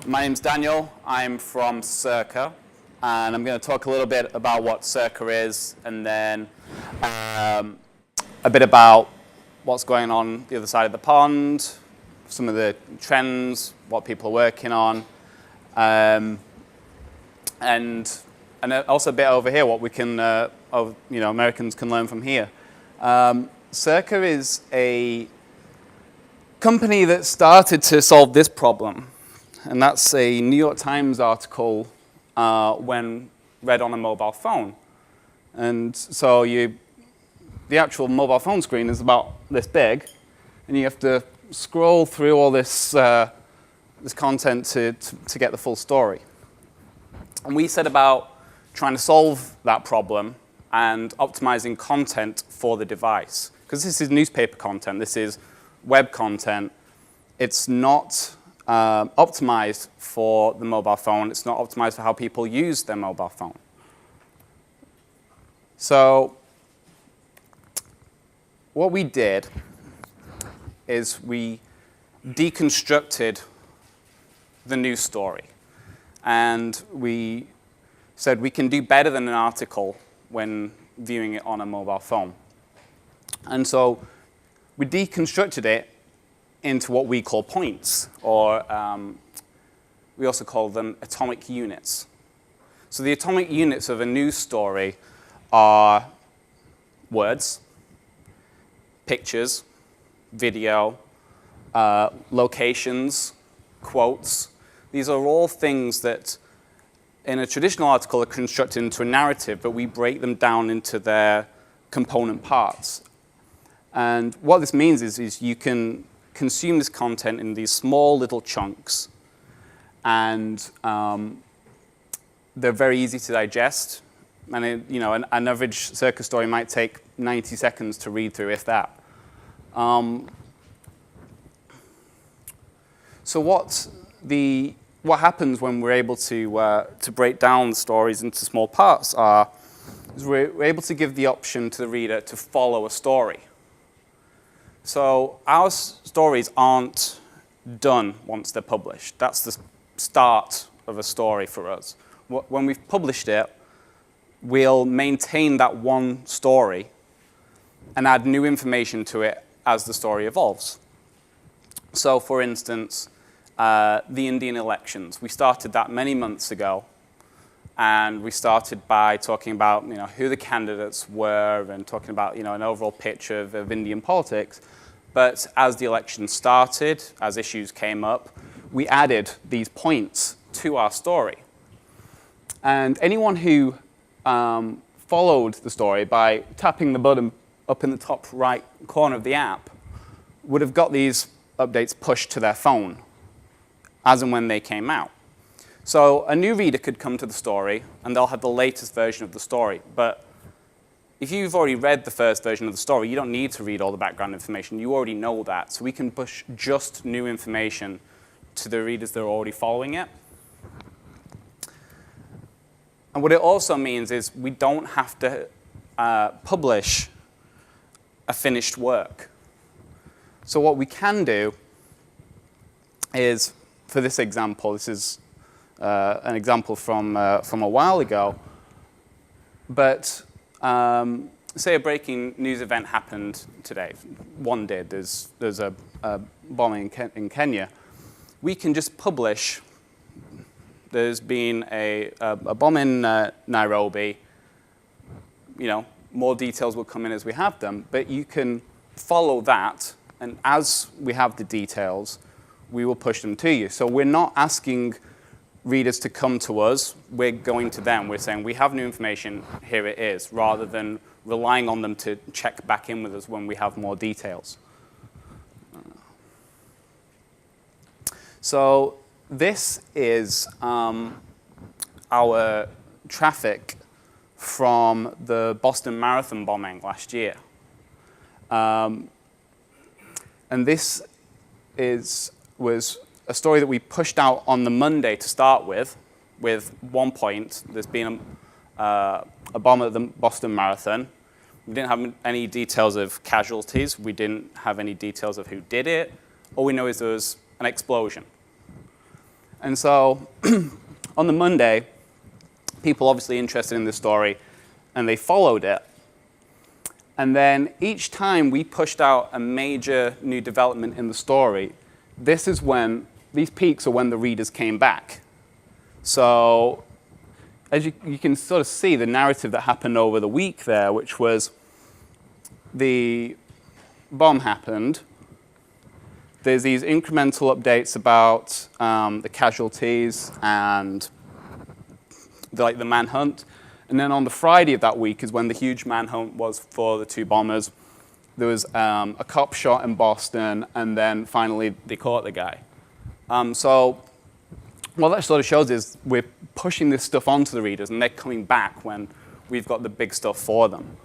My name's Daniel. I'm from Circa, and I'm going to talk a little bit about what Circa is, and then a bit about what's going on the other side of the pond, some of the trends, what people are working on, and also a bit over here, what we can, Americans can learn from here. Circa is a company that started to solve this problem, and that's a New York Times article when read on a mobile phone. And so the actual mobile phone screen is about this big, and you have to scroll through all this content to get the full story. And we set about trying to solve that problem and optimizing content for the device. Because this is newspaper content, this is web content. It's not optimized for the mobile phone. It's not optimized for how people use their mobile phone. So what we did is we deconstructed the news story. And we said we can do better than an article when viewing it on a mobile phone. And so we deconstructed it into what we call points, or we also call them atomic units. So the atomic units of a news story are words, pictures, video, locations, quotes. These are all things that in a traditional article are constructed into a narrative, but we break them down into their component parts. And what this means is you can consume this content in these small little chunks, and they're very easy to digest. And an average Circa story might take 90 seconds to read through, if that. So what happens when we're able to break down the stories into small parts is we're able to give the option to the reader to follow a story. So our stories aren't done once they're published. That's the start of a story for us. When we've published it, we'll maintain that one story and add new information to it as the story evolves. So for instance, the Indian elections. We started that many months ago, and we started by talking about who the candidates were and talking about an overall picture of Indian politics. But as the election started, as issues came up, we added these points to our story. And anyone who followed the story by tapping the button up in the top right corner of the app would have got these updates pushed to their phone as and when they came out. So a new reader could come to the story, and they'll have the latest version of the story. But if you've already read the first version of the story, you don't need to read all the background information. You already know that. So we can push just new information to the readers that are already following it. And what it also means is we don't have to publish a finished work. So what we can do is, for this example, this is an example from a while ago, but say a breaking news event happened today. One did. There's a bombing in Kenya. We can just publish. There's been a bomb in Nairobi. More details will come in as we have them, but you can follow that, and as we have the details, we will push them to you. So we're not asking readers to come to us, we're going to them. We're saying, we have new information, here it is, rather than relying on them to check back in with us when we have more details. So this is our traffic from the Boston Marathon bombing last year. And this was a story that we pushed out on the Monday to start with 1 point. There's been a bomb at the Boston Marathon. We didn't have any details of casualties. We didn't have any details of who did it. All we know is there was an explosion. And so on the Monday, people obviously interested in this story, and they followed it. And then each time we pushed out a major new development in the story, this is when, these peaks are when the readers came back. So as you can sort of see the narrative that happened over the week there, which was the bomb happened. There's these incremental updates about the casualties and the manhunt. And then on the Friday of that week is when the huge manhunt was for the two bombers. There was a cop shot in Boston, and then finally they caught the guy. So what that sort of shows is we're pushing this stuff onto the readers, and they're coming back when we've got the big stuff for them.